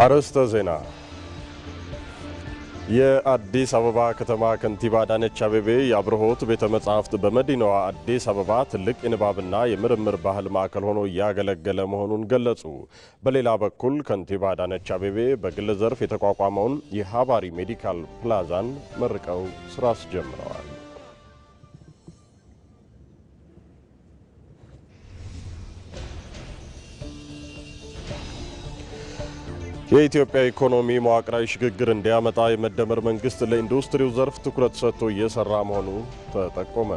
አርዕስተ ዜና። የአዲስ አበባ ከተማ ከንቲባ አዳነች አቤቤ የአብርሆት ቤተ መጻሕፍት በመዲናዋ አዲስ አበባ ትልቅ የንባብና የምርምር ባህል ማዕከል ሆኖ እያገለገለ መሆኑን ገለጹ። በሌላ በኩል ከንቲባ አዳነች አቤቤ በግል ዘርፍ የተቋቋመውን የሃባሪ ሜዲካል ፕላዛን መርቀው ስራ አስጀምረዋል። የኢትዮጵያ ኢኮኖሚ መዋቅራዊ ሽግግር እንዲያመጣ የመደመር መንግስት ለኢንዱስትሪው ዘርፍ ትኩረት ሰጥቶ እየሰራ መሆኑ ተጠቆመ።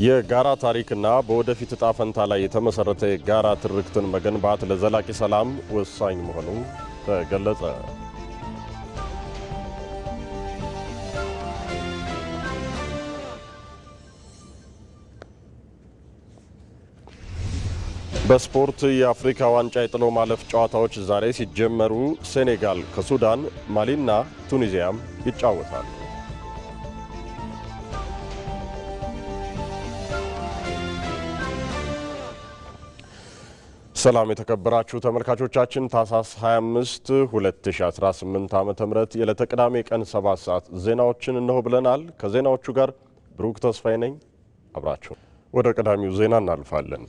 የጋራ ታሪክና በወደፊት ዕጣ ፈንታ ላይ የተመሰረተ የጋራ ትርክትን መገንባት ለዘላቂ ሰላም ወሳኝ መሆኑ ተገለጸ። በስፖርት የአፍሪካ ዋንጫ የጥሎ ማለፍ ጨዋታዎች ዛሬ ሲጀመሩ ሴኔጋል ከሱዳን፣ ማሊና ቱኒዚያም ይጫወታሉ። ሰላም የተከበራችሁ ተመልካቾቻችን፣ ታህሳስ 25 2018 ዓ.ም የዕለተ ቅዳሜ ቀን 7 ሰዓት ዜናዎችን እነሆ ብለናል። ከዜናዎቹ ጋር ብሩክ ተስፋዬ ነኝ። አብራችሁ ወደ ቀዳሚው ዜና እናልፋለን።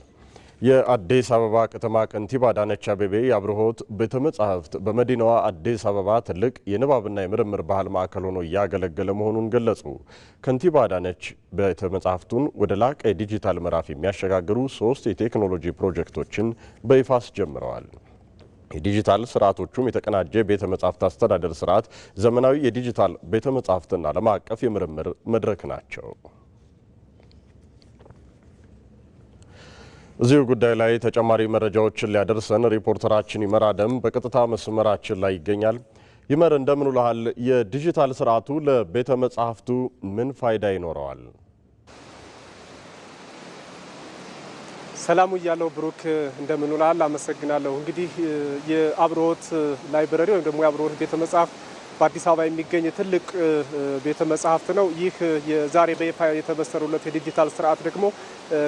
የአዲስ አበባ ከተማ ከንቲባ አዳነች አቤቤ የአብርሆት ቤተ መጻሕፍት በመዲናዋ አዲስ አበባ ትልቅ የንባብና የምርምር ባህል ማዕከል ሆኖ እያገለገለ መሆኑን ገለጹ። ከንቲባ አዳነች ቤተ መጻሕፍቱን ወደ ላቀ የዲጂታል ምዕራፍ የሚያሸጋግሩ 3 የቴክኖሎጂ ፕሮጀክቶችን በይፋ አስጀምረዋል። የዲጂታል ስርዓቶቹም የተቀናጀ ቤተ መጻሕፍት አስተዳደር ስርዓት፣ ዘመናዊ የዲጂታል ቤተ መጻሕፍትና ዓለም አቀፍ የምርምር መድረክ ናቸው። እዚሁ ጉዳይ ላይ ተጨማሪ መረጃዎችን ሊያደርሰን ሪፖርተራችን ይመር አደም በቀጥታ መስመራችን ላይ ይገኛል። ይመር እንደምን ውለሃል? የዲጂታል ስርዓቱ ለቤተ መጻሕፍቱ ምን ፋይዳ ይኖረዋል? ሰላሙ እያለው ብሩክ እንደምን ውለሃል? አመሰግናለሁ። እንግዲህ የአብርሆት ላይብረሪ ወይም ደግሞ የአብርሆት ቤተ መጻሕፍት በአዲስ አበባ የሚገኝ ትልቅ ቤተ መጻሕፍት ነው። ይህ ዛሬ በይፋ የተበሰሩለት የዲጂታል ስርዓት ደግሞ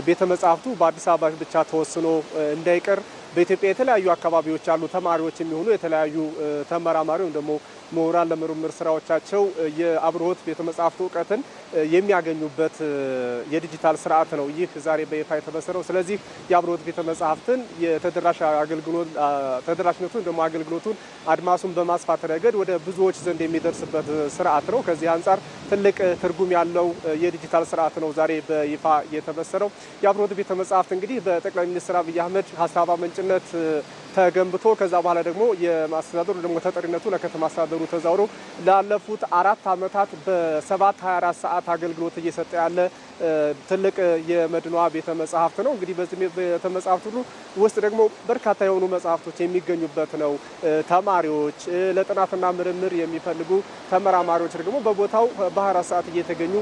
ቤተ መጻሕፍቱ በአዲስ አበባ ብቻ ተወስኖ እንዳይቀር በኢትዮጵያ የተለያዩ አካባቢዎች ያሉ ተማሪዎች የሚሆኑ የተለያዩ ተመራማሪ ወይም ደግሞ ምሁራን ለምርምር ስራዎቻቸው የአብርሆት ቤተ መጻሕፍት እውቀትን የሚያገኙበት የዲጂታል ስርዓት ነው ይህ ዛሬ በይፋ የተበሰረው። ስለዚህ የአብርሆት ቤተ መጻሕፍትን ተደራሽነቱን ደግሞ አገልግሎቱን አድማሱን በማስፋት ረገድ ወደ ብዙዎች ዘንድ የሚደርስበት ስርዓት ነው። ከዚህ አንጻር ትልቅ ትርጉም ያለው የዲጂታል ስርዓት ነው ዛሬ በይፋ የተበሰረው። የአብርሆት ቤተ መጻሕፍት እንግዲህ በጠቅላይ ሚኒስትር አብይ አህመድ ሀሳብ አመንጭነት ተገንብቶ ከዛ በኋላ ደግሞ የማስተዳደሩ ደግሞ ተጠሪነቱ ለከተማ አስተዳደሩ ተዛውሮ ላለፉት 4 ዓመታት በ7/24 ሰዓት አገልግሎት እየሰጠ ያለ ትልቅ የመዲናዋ ቤተ መጻሕፍት ነው። እንግዲህ በዚህ ቤተ መጻሕፍት ሁሉ ውስጥ ደግሞ በርካታ የሆኑ መጻሕፍቶች የሚገኙበት ነው። ተማሪዎች፣ ለጥናትና ምርምር የሚፈልጉ ተመራማሪዎች ደግሞ በቦታው በ24 ሰዓት እየተገኙ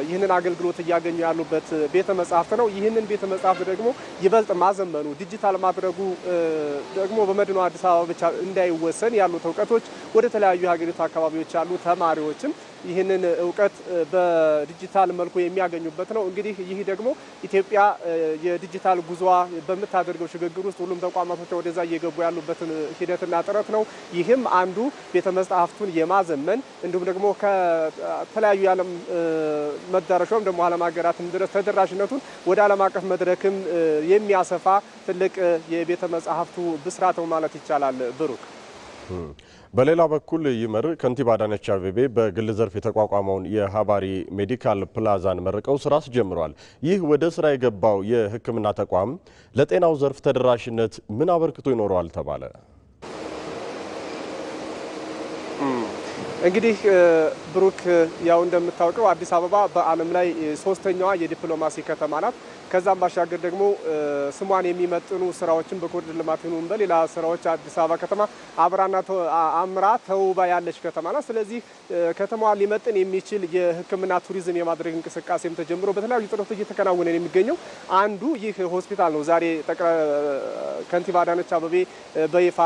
ይህንን አገልግሎት እያገኙ ያሉበት ቤተ መጻሕፍት ነው። ይህንን ቤተ መጻሕፍት ደግሞ ይበልጥ ማዘመኑ ዲጂታል ማድረጉ ደግሞ በመዲናዋ አዲስ አበባ ብቻ እንዳይወሰን ያሉት እውቀቶች ወደ ተለያዩ የሀገሪቱ አካባቢዎች ያሉ ተማሪዎችም ይህንን እውቀት በዲጂታል መልኩ የሚያገኙበት ነው። እንግዲህ ይህ ደግሞ ኢትዮጵያ የዲጂታል ጉዞዋ በምታደርገው ሽግግር ውስጥ ሁሉም ተቋማቶች ወደዛ እየገቡ ያሉበትን ሂደትና ጥረት ነው። ይህም አንዱ ቤተ መጻሕፍቱን የማዘመን እንዲሁም ደግሞ ከተለያዩ የዓለም መዳረሻውም ደግሞ ዓለም ሀገራትም ድረስ ተደራሽነቱን ወደ ዓለም አቀፍ መድረክም የሚያሰፋ ትልቅ የቤተ መጻሕፍቱ ብስራት ነው ማለት ይቻላል። ብሩክ በሌላ በኩል ይመር ከንቲባ አዳነች አቤቤ በግል ዘርፍ የተቋቋመውን የሃባሪ ሜዲካል ፕላዛን መርቀው ስራ አስጀምረዋል። ይህ ወደ ስራ የገባው የሕክምና ተቋም ለጤናው ዘርፍ ተደራሽነት ምን አበርክቶ ይኖረዋል ተባለ? እንግዲህ ብሩክ ያው እንደምታውቀው አዲስ አበባ በዓለም ላይ 3ኛዋ የዲፕሎማሲ ከተማ ናት። ከዛም ባሻገር ደግሞ ስሟን የሚመጥኑ ስራዎችን በኮሪደር ልማት ይሁን በሌላ ስራዎች አዲስ አበባ ከተማ አምራ ተውባ ያለች ከተማ ናት። ስለዚህ ከተማዋን ሊመጥን የሚችል የሕክምና ቱሪዝም የማድረግ እንቅስቃሴም ተጀምሮ በተለያዩ ጥረቶች እየተከናወነ የሚገኘው አንዱ ይህ ሆስፒታል ነው። ዛሬ ከንቲባ አዳነች አቤቤ በይፋ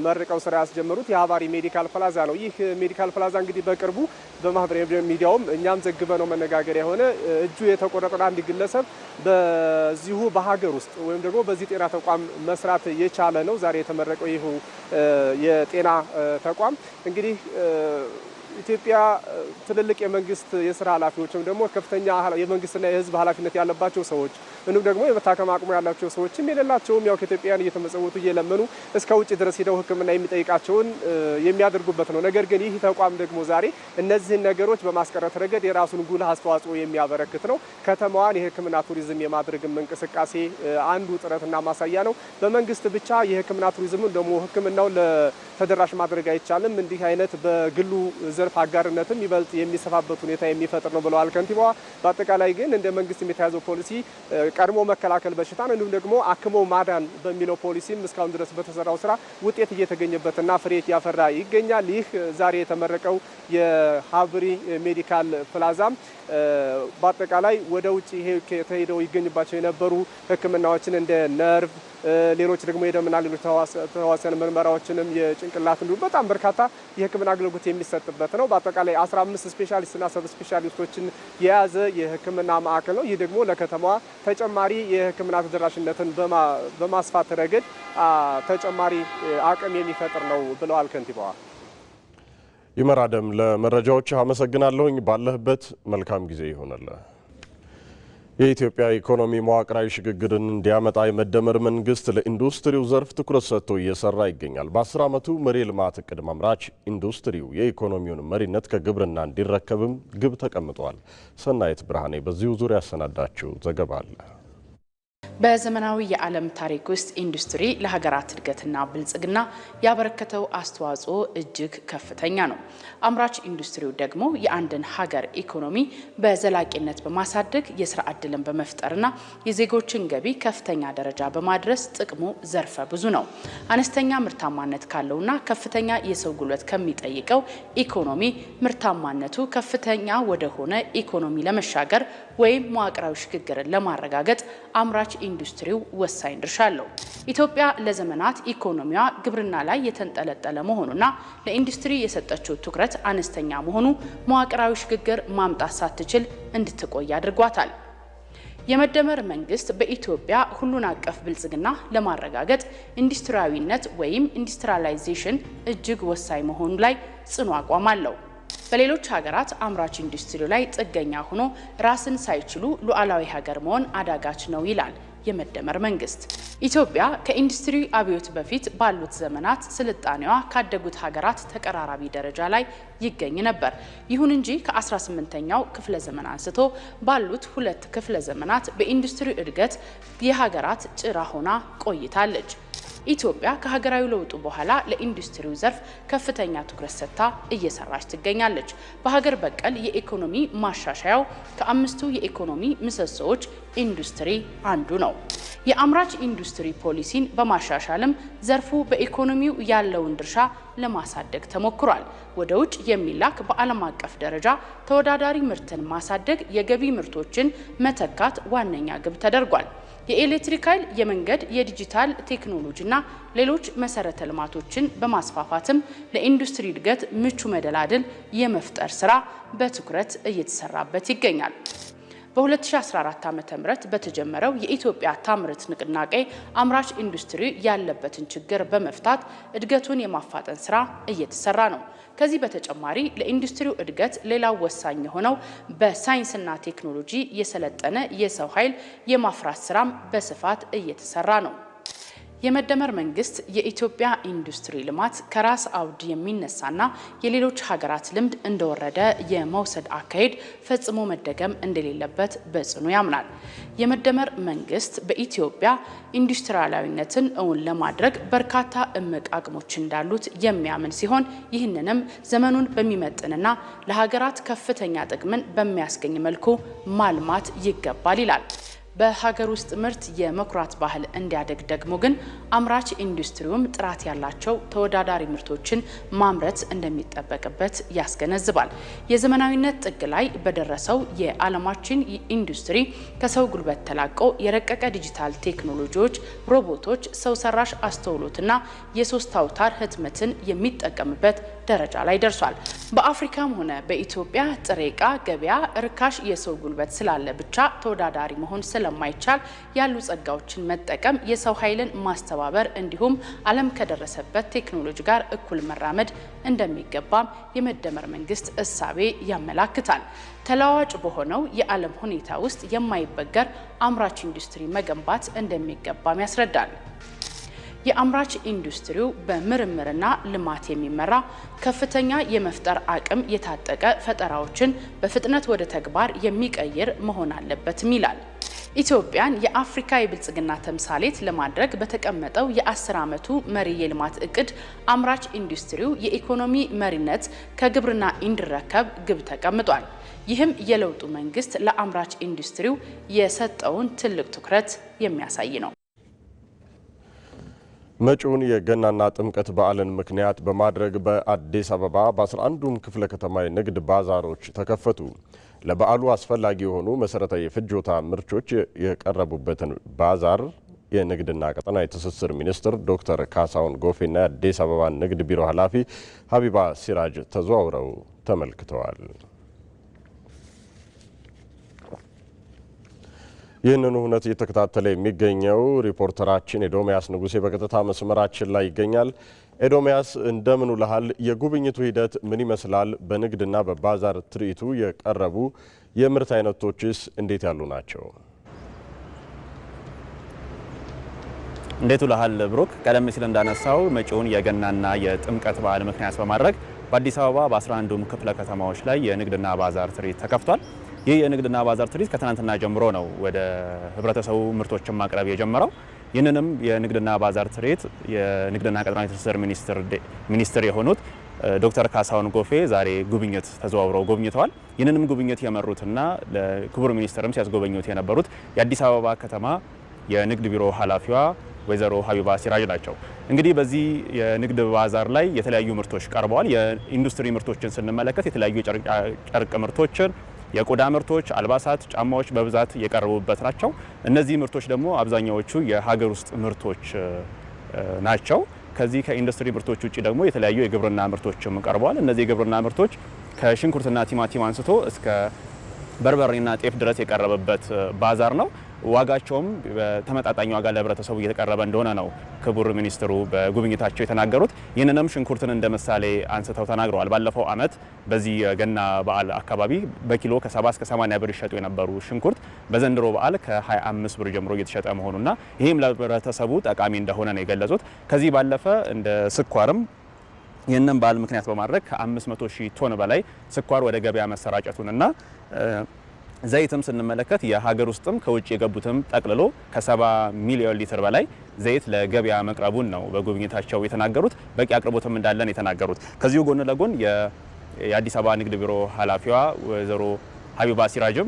መርቀው ስራ ያስጀመሩት የሀባሪ ሜዲካል ፕላዛ ነው። ይህ ሜዲካል ፕላዛ እንግዲህ በቅርቡ በማህበራዊ ሚዲያውም እኛም ዘግበነው መነጋገሪያ የሆነ እጁ የተቆረጠ አንድ ግለሰብ በዚሁ በሀገር ውስጥ ወይም ደግሞ በዚህ ጤና ተቋም መስራት የቻለ ነው ዛሬ የተመረቀው ይህ የጤና ተቋም እንግዲህ ኢትዮጵያ ትልልቅ የመንግስት የስራ ኃላፊዎች ወይም ደግሞ ከፍተኛ የመንግስትና የህዝብ ኃላፊነት ያለባቸው ሰዎች እንዲሁም ደግሞ የመታከም አቅሙ ያላቸው ሰዎችም የሌላቸውም ያው ከኢትዮጵያን እየተመጸወቱ እየለመኑ እስከ ውጭ ድረስ ሄደው ሕክምና የሚጠይቃቸውን የሚያደርጉበት ነው። ነገር ግን ይህ ተቋም ደግሞ ዛሬ እነዚህን ነገሮች በማስቀረት ረገድ የራሱን ጉልህ አስተዋጽኦ የሚያበረክት ነው። ከተማዋን የሕክምና ቱሪዝም የማድረግም እንቅስቃሴ አንዱ ጥረትና ማሳያ ነው። በመንግስት ብቻ የሕክምና ቱሪዝምን ደግሞ ሕክምናውን ለተደራሽ ማድረግ አይቻልም። እንዲህ አይነት በግሉ ዘርፍ አጋርነትም ይበልጥ የሚሰፋበት ሁኔታ የሚፈጥር ነው ብለዋል ከንቲባዋ። በአጠቃላይ ግን እንደ መንግስት የተያዘው ፖሊሲ ቀድሞ መከላከል በሽታን እንዲሁም ደግሞ አክሞ ማዳን በሚለው ፖሊሲም እስካሁን ድረስ በተሰራው ስራ ውጤት እየተገኘበትና ፍሬ ያፈራ ይገኛል። ይህ ዛሬ የተመረቀው የሀብሪ ሜዲካል ፕላዛም በአጠቃላይ ወደ ውጭ ተሄደው ይገኝባቸው የነበሩ ሕክምናዎችን እንደ ነርቭ ሌሎች ደግሞ የደምና ሌሎች ተዋሲያን ምርመራዎችንም የጭንቅላት እንዲሁም በጣም በርካታ የሕክምና አገልግሎት የሚሰጥበት ነው። በአጠቃላይ 15 ስፔሻሊስትና ሰብ ስፔሻሊስቶችን የያዘ የሕክምና ማዕከል ነው። ይህ ደግሞ ለከተማዋ ተጨማሪ የሕክምና ተደራሽነትን በማስፋት ረገድ ተጨማሪ አቅም የሚፈጥር ነው ብለዋል ከንቲባዋ። ይመር አደም ለመረጃዎች አመሰግናለሁኝ። ባለህበት መልካም ጊዜ ይሆነልህ። የኢትዮጵያ ኢኮኖሚ መዋቅራዊ ሽግግርን እንዲያመጣ የመደመር መንግስት ለኢንዱስትሪው ዘርፍ ትኩረት ሰጥቶ እየሰራ ይገኛል። በ10 ዓመቱ መሪ ልማት እቅድ አምራች ኢንዱስትሪው የኢኮኖሚውን መሪነት ከግብርና እንዲረከብም ግብ ተቀምጧል። ሰናይት ብርሃኔ በዚሁ ዙሪያ ያሰናዳችው ዘገባ አለ። በዘመናዊ የዓለም ታሪክ ውስጥ ኢንዱስትሪ ለሀገራት እድገትና ብልጽግና ያበረከተው አስተዋጽኦ እጅግ ከፍተኛ ነው። አምራች ኢንዱስትሪው ደግሞ የአንድን ሀገር ኢኮኖሚ በዘላቂነት በማሳደግ የስራ ዕድልን በመፍጠርና የዜጎችን ገቢ ከፍተኛ ደረጃ በማድረስ ጥቅሙ ዘርፈ ብዙ ነው። አነስተኛ ምርታማነት ካለውና ከፍተኛ የሰው ጉልበት ከሚጠይቀው ኢኮኖሚ ምርታማነቱ ከፍተኛ ወደሆነ ኢኮኖሚ ለመሻገር ወይም መዋቅራዊ ሽግግርን ለማረጋገጥ አምራች ኢንዱስትሪው ወሳኝ ድርሻ አለው። ኢትዮጵያ ለዘመናት ኢኮኖሚዋ ግብርና ላይ የተንጠለጠለ መሆኑና ለኢንዱስትሪ የሰጠችው ትኩረት አነስተኛ መሆኑ መዋቅራዊ ሽግግር ማምጣት ሳትችል እንድትቆይ አድርጓታል። የመደመር መንግስት በኢትዮጵያ ሁሉን አቀፍ ብልጽግና ለማረጋገጥ ኢንዱስትሪያዊነት ወይም ኢንዱስትሪያላይዜሽን እጅግ ወሳኝ መሆኑ ላይ ጽኑ አቋም አለው። በሌሎች ሀገራት አምራች ኢንዱስትሪ ላይ ጥገኛ ሆኖ ራስን ሳይችሉ ሉዓላዊ ሀገር መሆን አዳጋች ነው ይላል የመደመር መንግስት። ኢትዮጵያ ከኢንዱስትሪ አብዮት በፊት ባሉት ዘመናት ስልጣኔዋ ካደጉት ሀገራት ተቀራራቢ ደረጃ ላይ ይገኝ ነበር። ይሁን እንጂ ከ18ኛው ክፍለ ዘመን አንስቶ ባሉት 2 ክፍለ ዘመናት በኢንዱስትሪ እድገት የሀገራት ጭራ ሆና ቆይታለች። ኢትዮጵያ ከሀገራዊ ለውጡ በኋላ ለኢንዱስትሪው ዘርፍ ከፍተኛ ትኩረት ሰጥታ እየሰራች ትገኛለች። በሀገር በቀል የኢኮኖሚ ማሻሻያው ከ5ቱ የኢኮኖሚ ምሰሶዎች ኢንዱስትሪ አንዱ ነው። የአምራች ኢንዱስትሪ ፖሊሲን በማሻሻልም ዘርፉ በኢኮኖሚው ያለውን ድርሻ ለማሳደግ ተሞክሯል። ወደ ውጭ የሚላክ በዓለም አቀፍ ደረጃ ተወዳዳሪ ምርትን ማሳደግ፣ የገቢ ምርቶችን መተካት ዋነኛ ግብ ተደርጓል። የኤሌክትሪክ ኃይል፣ የመንገድ፣ የዲጂታል ቴክኖሎጂና ሌሎች መሰረተ ልማቶችን በማስፋፋትም ለኢንዱስትሪ እድገት ምቹ መደላድል የመፍጠር ስራ በትኩረት እየተሰራበት ይገኛል። በ2014 ዓ.ም በተጀመረው የኢትዮጵያ ታምርት ንቅናቄ አምራች ኢንዱስትሪ ያለበትን ችግር በመፍታት እድገቱን የማፋጠን ስራ እየተሰራ ነው። ከዚህ በተጨማሪ ለኢንዱስትሪው እድገት ሌላው ወሳኝ የሆነው በሳይንስና ቴክኖሎጂ የሰለጠነ የሰው ኃይል የማፍራት ስራም በስፋት እየተሰራ ነው። የመደመር መንግስት የኢትዮጵያ ኢንዱስትሪ ልማት ከራስ አውድ የሚነሳና የሌሎች ሀገራት ልምድ እንደወረደ የመውሰድ አካሄድ ፈጽሞ መደገም እንደሌለበት በጽኑ ያምናል። የመደመር መንግስት በኢትዮጵያ ኢንዱስትሪያላዊነትን እውን ለማድረግ በርካታ እምቅ አቅሞች እንዳሉት የሚያምን ሲሆን ይህንንም ዘመኑን በሚመጥንና ለሀገራት ከፍተኛ ጥቅምን በሚያስገኝ መልኩ ማልማት ይገባል ይላል። በሀገር ውስጥ ምርት የመኩራት ባህል እንዲያደግ ደግሞ ግን አምራች ኢንዱስትሪውም ጥራት ያላቸው ተወዳዳሪ ምርቶችን ማምረት እንደሚጠበቅበት ያስገነዝባል። የዘመናዊነት ጥግ ላይ በደረሰው የዓለማችን ኢንዱስትሪ ከሰው ጉልበት ተላቆ የረቀቀ ዲጂታል ቴክኖሎጂዎች፣ ሮቦቶች፣ ሰው ሰራሽ አስተውሎትና የሶስት አውታር ህትመትን የሚጠቀምበት ደረጃ ላይ ደርሷል። በአፍሪካም ሆነ በኢትዮጵያ ጥሬ ዕቃ ገበያ ርካሽ የሰው ጉልበት ስላለ ብቻ ተወዳዳሪ መሆን ስለማይቻል ያሉ ጸጋዎችን መጠቀም፣ የሰው ኃይልን ማስተባበር እንዲሁም ዓለም ከደረሰበት ቴክኖሎጂ ጋር እኩል መራመድ እንደሚገባም የመደመር መንግስት እሳቤ ያመላክታል። ተለዋዋጭ በሆነው የዓለም ሁኔታ ውስጥ የማይበገር አምራች ኢንዱስትሪ መገንባት እንደሚገባም ያስረዳል። የአምራች ኢንዱስትሪው በምርምርና ልማት የሚመራ ከፍተኛ የመፍጠር አቅም የታጠቀ ፈጠራዎችን በፍጥነት ወደ ተግባር የሚቀይር መሆን አለበትም ይላል። ኢትዮጵያን የአፍሪካ የብልጽግና ተምሳሌት ለማድረግ በተቀመጠው የ10 ዓመቱ መሪ የልማት እቅድ አምራች ኢንዱስትሪው የኢኮኖሚ መሪነት ከግብርና እንዲረከብ ግብ ተቀምጧል። ይህም የለውጡ መንግስት ለአምራች ኢንዱስትሪው የሰጠውን ትልቅ ትኩረት የሚያሳይ ነው። መጪውን የገናና ጥምቀት በዓልን ምክንያት በማድረግ በአዲስ አበባ በ11ዱም ክፍለ ከተማ የንግድ ባዛሮች ተከፈቱ። ለበዓሉ አስፈላጊ የሆኑ መሰረታዊ የፍጆታ ምርቶች የቀረቡበትን ባዛር የንግድና ቀጠናዊ ትስስር ሚኒስትር ዶክተር ካሳሁን ጎፌና የአዲስ አበባ ንግድ ቢሮ ኃላፊ ሀቢባ ሲራጅ ተዘዋውረው ተመልክተዋል። ይህንን ሁነት እየተከታተለ የሚገኘው ሪፖርተራችን ኤዶሚያስ ንጉሴ በቀጥታ መስመራችን ላይ ይገኛል። ኤዶሚያስ እንደምን ውለሃል? የጉብኝቱ ሂደት ምን ይመስላል? በንግድና በባዛር ትርኢቱ የቀረቡ የምርት አይነቶችስ እንዴት ያሉ ናቸው? እንዴት ውለሃል ብሩክ? ቀደም ሲል እንዳነሳው መጪውን የገናና የጥምቀት በዓል ምክንያት በማድረግ በአዲስ አበባ በ11ዱም ክፍለ ከተማዎች ላይ የንግድና ባዛር ትርኢት ተከፍቷል። ይህ የንግድና ባዛር ትርኢት ከትናንትና ጀምሮ ነው ወደ ህብረተሰቡ ምርቶችን ማቅረብ የጀመረው። ይህንንም የንግድና ባዛር ትርኢት የንግድና ቀጠናዊ ትስስር ሚኒስትር የሆኑት ዶክተር ካሳሁን ጎፌ ዛሬ ጉብኝት ተዘዋውረው ጎብኝተዋል። ይህንንም ጉብኝት የመሩትና ለክቡር ሚኒስትርም ሲያስጎበኙት የነበሩት የአዲስ አበባ ከተማ የንግድ ቢሮ ኃላፊዋ ወይዘሮ ሀቢባ ሲራጅ ናቸው። እንግዲህ በዚህ የንግድ ባዛር ላይ የተለያዩ ምርቶች ቀርበዋል። የኢንዱስትሪ ምርቶችን ስንመለከት የተለያዩ ጨርቅ ምርቶችን፣ የቆዳ ምርቶች፣ አልባሳት፣ ጫማዎች በብዛት የቀረቡበት ናቸው። እነዚህ ምርቶች ደግሞ አብዛኛዎቹ የሀገር ውስጥ ምርቶች ናቸው። ከዚህ ከኢንዱስትሪ ምርቶች ውጭ ደግሞ የተለያዩ የግብርና ምርቶችም ቀርበዋል። እነዚህ የግብርና ምርቶች ከሽንኩርትና ቲማቲም አንስቶ እስከ በርበሬና ጤፍ ድረስ የቀረበበት ባዛር ነው። ዋጋቸውም በተመጣጣኝ ዋጋ ለህብረተሰቡ እየተቀረበ እንደሆነ ነው ክቡር ሚኒስትሩ በጉብኝታቸው የተናገሩት። ይህንንም ሽንኩርትን እንደ ምሳሌ አንስተው ተናግረዋል። ባለፈው ዓመት በዚህ የገና በዓል አካባቢ በኪሎ ከ70 እስከ 80 ብር ይሸጡ የነበሩ ሽንኩርት በዘንድሮ በዓል ከ25 ብር ጀምሮ እየተሸጠ መሆኑና ይህም ለህብረተሰቡ ጠቃሚ እንደሆነ ነው የገለጹት። ከዚህ ባለፈ እንደ ስኳርም ይህንን በዓል ምክንያት በማድረግ ከ500 ሺህ ቶን በላይ ስኳር ወደ ገበያ መሰራጨቱንና ዘይትም ስንመለከት የሀገር ውስጥም ከውጭ የገቡትም ጠቅልሎ ከ70 ሚሊዮን ሊትር በላይ ዘይት ለገበያ መቅረቡን ነው በጉብኝታቸው የተናገሩት። በቂ አቅርቦትም እንዳለን የተናገሩት። ከዚሁ ጎን ለጎን የአዲስ አበባ ንግድ ቢሮ ኃላፊዋ ወይዘሮ ሀቢባ ሲራጅም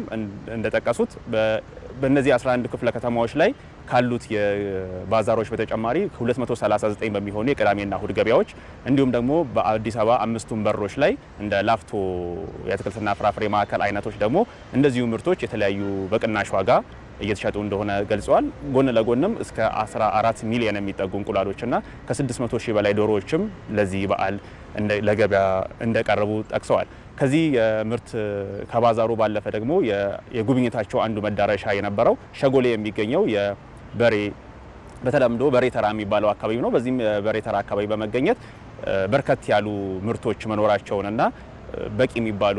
እንደጠቀሱት በእነዚህ 11 ክፍለ ከተማዎች ላይ ካሉት የባዛሮች በተጨማሪ 239 በሚሆኑ የቅዳሜና እሁድ ገበያዎች እንዲሁም ደግሞ በአዲስ አበባ 5ቱም በሮች ላይ እንደ ላፍቶ የአትክልትና ፍራፍሬ ማዕከል አይነቶች ደግሞ እንደዚሁ ምርቶች የተለያዩ በቅናሽ ዋጋ እየተሸጡ እንደሆነ ገልጸዋል። ጎን ለጎንም እስከ 14 ሚሊዮን የሚጠጉ እንቁላሎችና ከ600 ሺህ በላይ ዶሮዎችም ለዚህ በዓል ለገበያ እንደቀረቡ ጠቅሰዋል። ከዚህ የምርት ከባዛሩ ባለፈ ደግሞ የጉብኝታቸው አንዱ መዳረሻ የነበረው ሸጎሌ የሚገኘው የበሬ በተለምዶ በሬ ተራ የሚባለው አካባቢ ነው። በዚህም በሬ ተራ አካባቢ በመገኘት በርከት ያሉ ምርቶች መኖራቸውንና በቂ የሚባሉ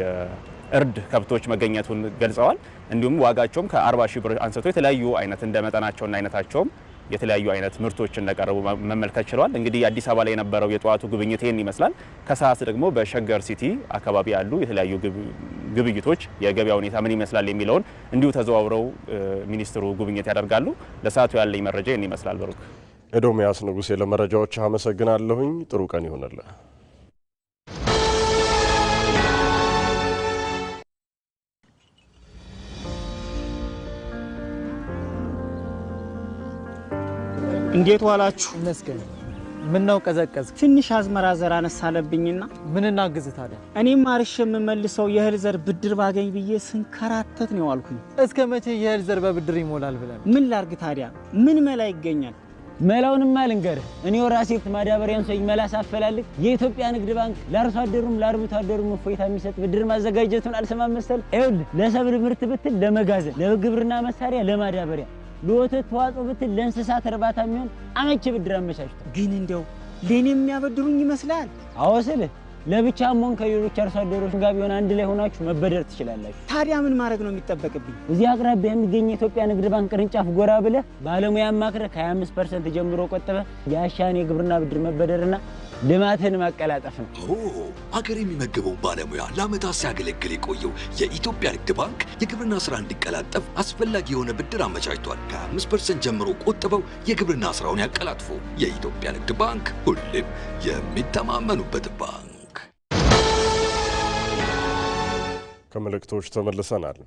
የእርድ ከብቶች መገኘቱን ገልጸዋል። እንዲሁም ዋጋቸውም ከ40 ሺህ ብር አንስቶ የተለያዩ አይነት እንደ መጠናቸውና አይነታቸውም የተለያዩ አይነት ምርቶች እንደቀረቡ መመልከት ችሏል። እንግዲህ አዲስ አበባ ላይ የነበረው የጠዋቱ ጉብኝት ይህን ይመስላል። ከሰዓት ደግሞ በሸገር ሲቲ አካባቢ ያሉ የተለያዩ ግብይቶች የገበያ ሁኔታ ምን ይመስላል የሚለውን እንዲሁ ተዘዋውረው ሚኒስትሩ ጉብኝት ያደርጋሉ። ለሰዓቱ ያለኝ መረጃ ይህን ይመስላል። ብሩክ ኤዶሚያስ ንጉሴ ለመረጃዎች አመሰግናለሁኝ። ጥሩ ቀን ይሆንልህ። እንዴት ዋላችሁ? መስገን ምን ነው ቀዘቀዝ? ትንሽ አዝመራ ዘር አነሳለብኝና ምን እናግዝ ታዲያ? እኔም ማርሽ የምመልሰው የእህል ዘር ብድር ባገኝ ብዬ ስንከራተት ነው ያልኩኝ። እስከ መቼ የእህል ዘር በብድር ይሞላል ብለን? ምን ላርግ ታዲያ? ምን መላ ይገኛል? መላውንማ ልንገርህ። እኔው ራሴ ማዳበሪያን ሰው ይመላስ አፈላልግ የኢትዮጵያ ንግድ ባንክ ለአርሶ አደሩም ለአርብቶ አደሩም እፎይታ የሚሰጥ ብድር ማዘጋጀቱን አልሰማም መሰል። ይኸውልህ ለሰብል ምርት ብትል ለመጋዘን፣ ለግብርና መሳሪያ፣ ለማዳበሪያ፣ ለወተት ተዋጽኦ ብትል ለእንስሳት እርባታ የሚሆን አመቺ ብድር አመቻችቷል። ግን እንደው ለኔ የሚያበድሩኝ ይመስላል? አዎ ስልህ ለብቻም ሆነ ከሌሎች አርሶ አደሮች ጋር ቢሆን አንድ ላይ ሆናችሁ መበደር ትችላላችሁ። ታዲያ ምን ማድረግ ነው የሚጠበቅብኝ? እዚህ አቅራቢያ የሚገኝ የኢትዮጵያ ንግድ ባንክ ቅርንጫፍ ጎራ ብለህ ባለሙያ አማክረህ ከ25% ጀምሮ ቆጥበህ የአሻን የግብርና ብድር መበደርና ልማትን ማቀላጠፍ ነው። አገር የሚመግበው ባለሙያ ለዓመታት ሲያገለግል የቆየው የኢትዮጵያ ንግድ ባንክ የግብርና ስራ እንዲቀላጠፍ አስፈላጊ የሆነ ብድር አመቻችቷል። ከ5% ጀምሮ ቆጥበው የግብርና ስራውን ያቀላጥፉ። የኢትዮጵያ ንግድ ባንክ ሁሌም የሚተማመኑበት ባንክ። ከመልእክቶች ተመልሰናል።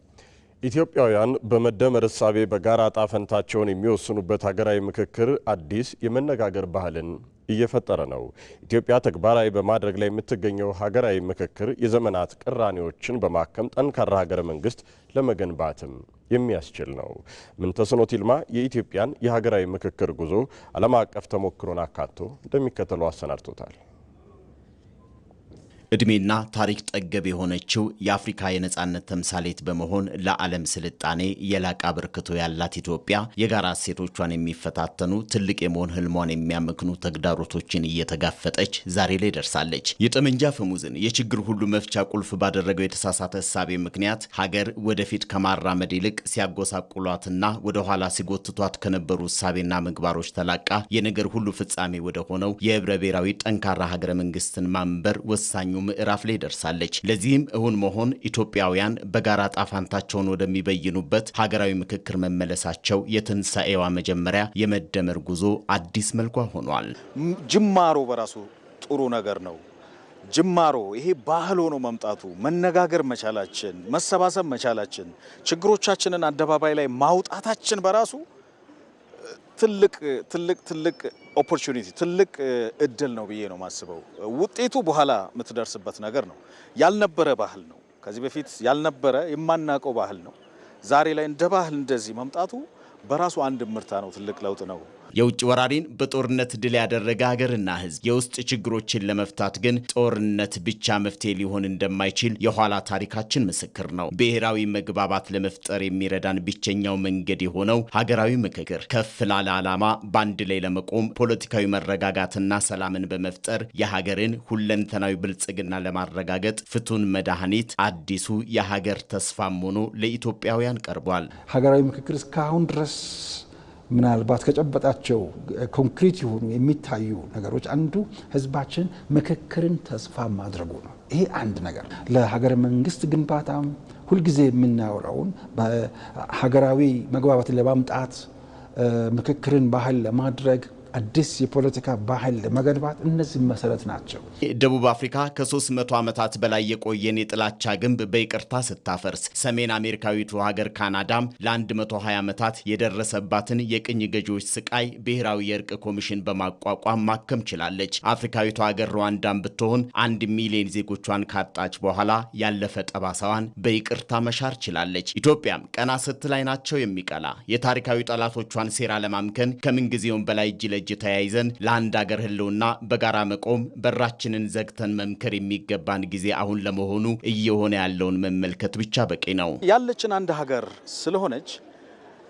ኢትዮጵያውያን በመደመር እሳቤ በጋራ ዕጣ ፈንታቸውን የሚወስኑበት ሀገራዊ ምክክር አዲስ የመነጋገር ባህልን እየፈጠረ ነው። ኢትዮጵያ ተግባራዊ በማድረግ ላይ የምትገኘው ሀገራዊ ምክክር የዘመናት ቅራኔዎችን በማከም ጠንካራ ሀገረ መንግስት ለመገንባትም የሚያስችል ነው። ምንተስኖት ይልማ የኢትዮጵያን የሀገራዊ ምክክር ጉዞ ዓለም አቀፍ ተሞክሮን አካቶ እንደሚከተለው አሰናድቶታል። እድሜና ታሪክ ጠገብ የሆነችው የአፍሪካ የነጻነት ተምሳሌት በመሆን ለዓለም ስልጣኔ የላቀ አበርክቶ ያላት ኢትዮጵያ የጋራ እሴቶቿን የሚፈታተኑ ትልቅ የመሆን ህልሟን የሚያመክኑ ተግዳሮቶችን እየተጋፈጠች ዛሬ ላይ ደርሳለች። የጠመንጃ ፈሙዝን የችግር ሁሉ መፍቻ ቁልፍ ባደረገው የተሳሳተ እሳቤ ምክንያት ሀገር ወደፊት ከማራመድ ይልቅ ሲያጎሳቁሏትና ወደ ኋላ ሲጎትቷት ከነበሩ እሳቤና ምግባሮች ተላቃ የነገር ሁሉ ፍጻሜ ወደ ሆነው የህብረ ብሔራዊ ጠንካራ ሀገረ መንግስትን ማንበር ወሳኙ ምዕራፍ ላይ ደርሳለች። ለዚህም እውን መሆን ኢትዮጵያውያን በጋራ ጣፋንታቸውን ወደሚበይኑበት ሀገራዊ ምክክር መመለሳቸው የትንሳኤዋ መጀመሪያ የመደመር ጉዞ አዲስ መልኳ ሆኗል። ጅማሮ በራሱ ጥሩ ነገር ነው። ጅማሮ ይሄ ባህል ሆኖ መምጣቱ፣ መነጋገር መቻላችን፣ መሰባሰብ መቻላችን፣ ችግሮቻችንን አደባባይ ላይ ማውጣታችን በራሱ ትልቅ ኦፖርቹኒቲ ትልቅ እድል ነው ብዬ ነው ማስበው። ውጤቱ በኋላ የምትደርስበት ነገር ነው። ያልነበረ ባህል ነው። ከዚህ በፊት ያልነበረ የማናውቀው ባህል ነው። ዛሬ ላይ እንደ ባህል እንደዚህ መምጣቱ በራሱ አንድ ምርታ ነው። ትልቅ ለውጥ ነው። የውጭ ወራሪን በጦርነት ድል ያደረገ ሀገርና ሕዝብ የውስጥ ችግሮችን ለመፍታት ግን ጦርነት ብቻ መፍትሄ ሊሆን እንደማይችል የኋላ ታሪካችን ምስክር ነው። ብሔራዊ መግባባት ለመፍጠር የሚረዳን ብቸኛው መንገድ የሆነው ሀገራዊ ምክክር ከፍ ላለ ዓላማ በአንድ ላይ ለመቆም ፖለቲካዊ መረጋጋትና ሰላምን በመፍጠር የሀገርን ሁለንተናዊ ብልጽግና ለማረጋገጥ ፍቱን መድኃኒት አዲሱ የሀገር ተስፋም ሆኖ ለኢትዮጵያውያን ቀርቧል። ሀገራዊ ምክክር እስካሁን ድረስ ምናልባት ከጨበጣቸው ኮንክሪት የሆኑ የሚታዩ ነገሮች አንዱ ህዝባችን ምክክርን ተስፋ ማድረጉ ነው። ይሄ አንድ ነገር ለሀገረ መንግስት ግንባታም ሁልጊዜ የምናወራውን በሀገራዊ መግባባትን ለማምጣት ምክክርን ባህል ለማድረግ አዲስ የፖለቲካ ባህል ለመገንባት እነዚህ መሰረት ናቸው። ደቡብ አፍሪካ ከ300 ዓመታት በላይ የቆየን የጥላቻ ግንብ በይቅርታ ስታፈርስ፣ ሰሜን አሜሪካዊቱ ሀገር ካናዳም ለ120 ዓመታት የደረሰባትን የቅኝ ገዢዎች ስቃይ ብሔራዊ የእርቅ ኮሚሽን በማቋቋም ማከም ችላለች። አፍሪካዊቱ ሀገር ሩዋንዳም ብትሆን 1 ሚሊዮን ዜጎቿን ካጣች በኋላ ያለፈ ጠባሳዋን በይቅርታ መሻር ችላለች። ኢትዮጵያም ቀና ስትል ዓይናቸው የሚቀላ የታሪካዊ ጠላቶቿን ሴራ ለማምከን ከምንጊዜውም በላይ እጅ ለእጅ ተያይዘን ለአንድ ሀገር ህልውና በጋራ መቆም በራችንን ዘግተን መምከር የሚገባን ጊዜ አሁን ለመሆኑ እየሆነ ያለውን መመልከት ብቻ በቂ ነው። ያለችን አንድ ሀገር ስለሆነች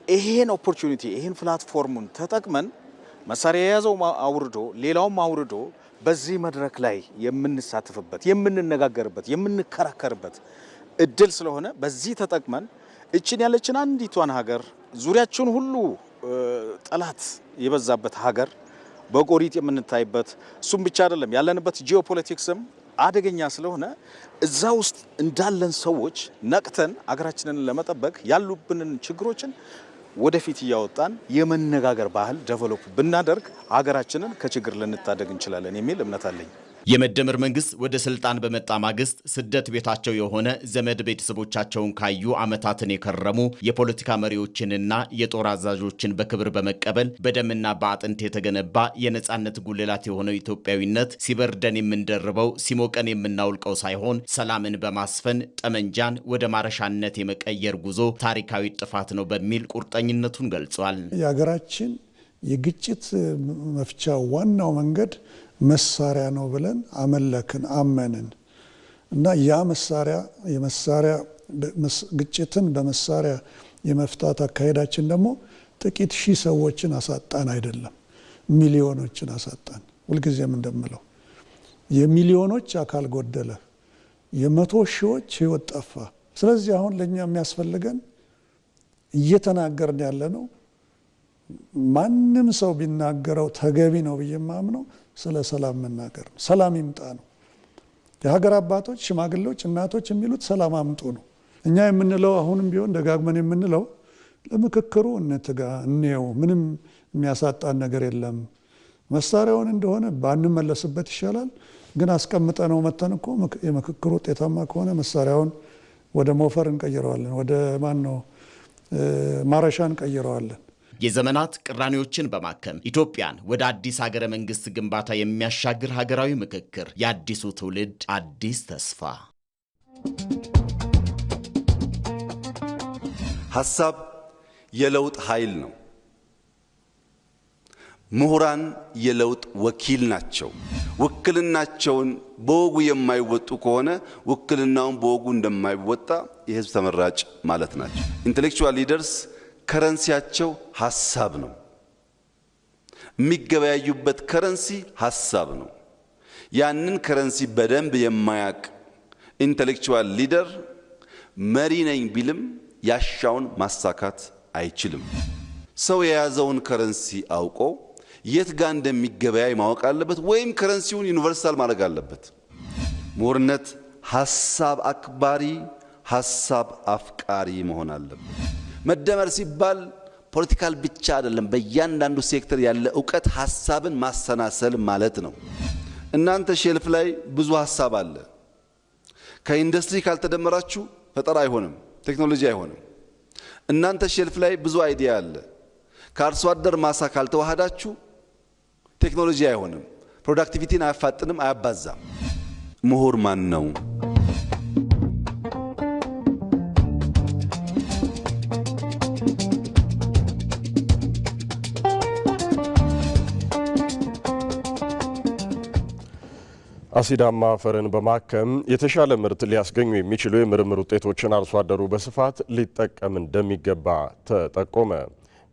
ይሄን ኦፖርቹኒቲ ይሄን ፕላትፎርሙን ተጠቅመን መሳሪያ የያዘው አውርዶ ሌላውም አውርዶ በዚህ መድረክ ላይ የምንሳተፍበት፣ የምንነጋገርበት፣ የምንከራከርበት እድል ስለሆነ በዚህ ተጠቅመን እችን ያለችን አንዲቷን ሀገር ዙሪያችን ሁሉ ጠላት የበዛበት ሀገር በጎሪጥ የምንታይበት እሱም ብቻ አይደለም ያለንበት ጂኦፖለቲክስም አደገኛ ስለሆነ እዛ ውስጥ እንዳለን ሰዎች ነቅተን አገራችንን ለመጠበቅ ያሉብንን ችግሮችን ወደፊት እያወጣን የመነጋገር ባህል ዴቨሎፕ ብናደርግ ሀገራችንን ከችግር ልንታደግ እንችላለን የሚል እምነት አለኝ። የመደመር መንግስት ወደ ስልጣን በመጣ ማግስት ስደት ቤታቸው የሆነ ዘመድ ቤተሰቦቻቸውን ካዩ ዓመታትን የከረሙ የፖለቲካ መሪዎችንና የጦር አዛዦችን በክብር በመቀበል በደምና በአጥንት የተገነባ የነጻነት ጉልላት የሆነው ኢትዮጵያዊነት ሲበርደን የምንደርበው ሲሞቀን የምናውልቀው ሳይሆን ሰላምን በማስፈን ጠመንጃን ወደ ማረሻነት የመቀየር ጉዞ ታሪካዊ ጥፋት ነው በሚል ቁርጠኝነቱን ገልጿል። የሀገራችን የግጭት መፍቻ ዋናው መንገድ መሳሪያ ነው ብለን አመለክን አመንን እና ያ መሳሪያ ግጭትን በመሳሪያ የመፍታት አካሄዳችን ደግሞ ጥቂት ሺህ ሰዎችን አሳጣን አይደለም፣ ሚሊዮኖችን አሳጣን። ሁልጊዜም እንደምለው የሚሊዮኖች አካል ጎደለ፣ የመቶ ሺዎች ህይወት ጠፋ። ስለዚህ አሁን ለኛ የሚያስፈልገን እየተናገርን ያለ ነው ማንም ሰው ቢናገረው ተገቢ ነው ብዬ ማምነው ስለ ሰላም መናገር ነው። ሰላም ይምጣ ነው። የሀገር አባቶች፣ ሽማግሌዎች፣ እናቶች የሚሉት ሰላም አምጡ ነው። እኛ የምንለው አሁንም ቢሆን ደጋግመን የምንለው ለምክክሩ እንትጋ፣ እንየው፣ ምንም የሚያሳጣን ነገር የለም። መሳሪያውን እንደሆነ ባንመለስበት ይሻላል። ግን አስቀምጠ ነው መተን እኮ የምክክሩ ውጤታማ ከሆነ መሳሪያውን ወደ ሞፈር እንቀይረዋለን፣ ወደ ማረሻ እንቀይረዋለን። የዘመናት ቅራኔዎችን በማከም ኢትዮጵያን ወደ አዲስ ሀገረ መንግስት ግንባታ የሚያሻግር ሀገራዊ ምክክር፣ የአዲሱ ትውልድ አዲስ ተስፋ። ሐሳብ የለውጥ ኃይል ነው። ምሁራን የለውጥ ወኪል ናቸው። ውክልናቸውን በወጉ የማይወጡ ከሆነ ውክልናውን በወጉ እንደማይወጣ የህዝብ ተመራጭ ማለት ናቸው። ኢንተሌክቹዋል ሊደርስ ከረንሲያቸው ሐሳብ ነው። የሚገበያዩበት ከረንሲ ሐሳብ ነው። ያንን ከረንሲ በደንብ የማያቅ ኢንተሌክቹዋል ሊደር መሪ ነኝ ቢልም ያሻውን ማሳካት አይችልም። ሰው የያዘውን ከረንሲ አውቆ የት ጋር እንደሚገበያይ ማወቅ አለበት፣ ወይም ከረንሲውን ዩኒቨርሳል ማድረግ አለበት። ምሁርነት ሐሳብ አክባሪ፣ ሐሳብ አፍቃሪ መሆን አለበት። መደመር ሲባል ፖለቲካል ብቻ አይደለም። በእያንዳንዱ ሴክተር ያለ ዕውቀት ሐሳብን ማሰናሰል ማለት ነው። እናንተ ሼልፍ ላይ ብዙ ሐሳብ አለ። ከኢንዱስትሪ ካልተደመራችሁ ፈጠራ አይሆንም፣ ቴክኖሎጂ አይሆንም። እናንተ ሼልፍ ላይ ብዙ አይዲያ አለ። ከአርሶ አደር ማሳ ካልተዋሃዳችሁ ቴክኖሎጂ አይሆንም፣ ፕሮዳክቲቪቲን አያፋጥንም፣ አያባዛም። ምሁር ማን ነው? አሲዳማ አፈርን በማከም የተሻለ ምርት ሊያስገኙ የሚችሉ የምርምር ውጤቶችን አርሶ አደሩ በስፋት ሊጠቀም እንደሚገባ ተጠቆመ።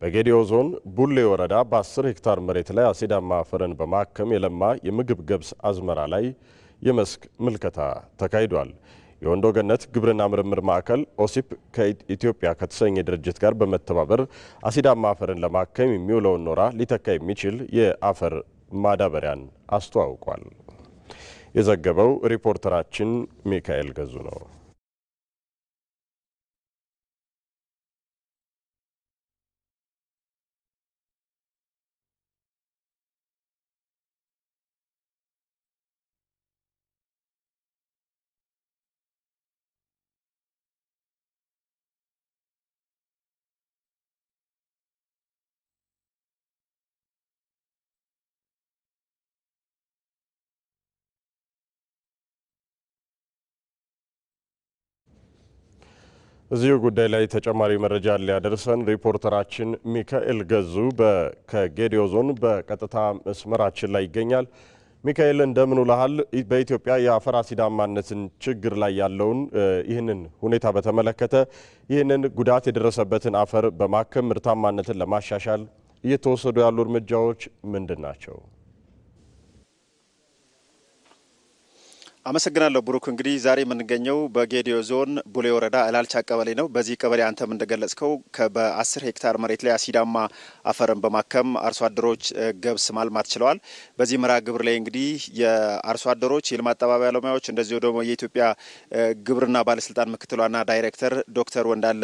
በጌዲዮ ዞን ቡሌ ወረዳ በ10 ሄክታር መሬት ላይ አሲዳማ አፈርን በማከም የለማ የምግብ ገብስ አዝመራ ላይ የመስክ ምልከታ ተካሂዷል። የወንዶ ገነት ግብርና ምርምር ማዕከል ኦሲፕ ከኢትዮጵያ ከተሰኘ ድርጅት ጋር በመተባበር አሲዳማ አፈርን ለማከም የሚውለውን ኖራ ሊተካ የሚችል የአፈር ማዳበሪያን አስተዋውቋል። የዘገበው ሪፖርተራችን ሚካኤል ገዙ ነው። እዚሁ ጉዳይ ላይ ተጨማሪ መረጃ ሊያደርሰን ሪፖርተራችን ሚካኤል ገዙ ከጌዲዮ ዞን በቀጥታ መስመራችን ላይ ይገኛል። ሚካኤል እንደምን ውለሃል? በኢትዮጵያ የአፈር አሲዳማነትን ችግር ላይ ያለውን ይህንን ሁኔታ በተመለከተ ይህንን ጉዳት የደረሰበትን አፈር በማከም ምርታማነትን ለማሻሻል እየተወሰዱ ያሉ እርምጃዎች ምንድን ናቸው? አመሰግናለሁ ብሩክ። እንግዲህ ዛሬ የምንገኘው በጌዲዮ ዞን ቡሌ ወረዳ እላልቻ ቀበሌ ነው። በዚህ ቀበሌ አንተም እንደገለጽከው በ10 ሄክታር መሬት ላይ አሲዳማ አፈርን በማከም አርሶ አደሮች ገብስ ማልማት ችለዋል። በዚህ መርሃ ግብር ላይ እንግዲህ የአርሶ አደሮች የልማት አጠባባቂ ባለሙያዎች እንደዚሁ ደግሞ የኢትዮጵያ ግብርና ባለስልጣን ምክትል ዋና ዳይሬክተር ዶክተር ወንዳለ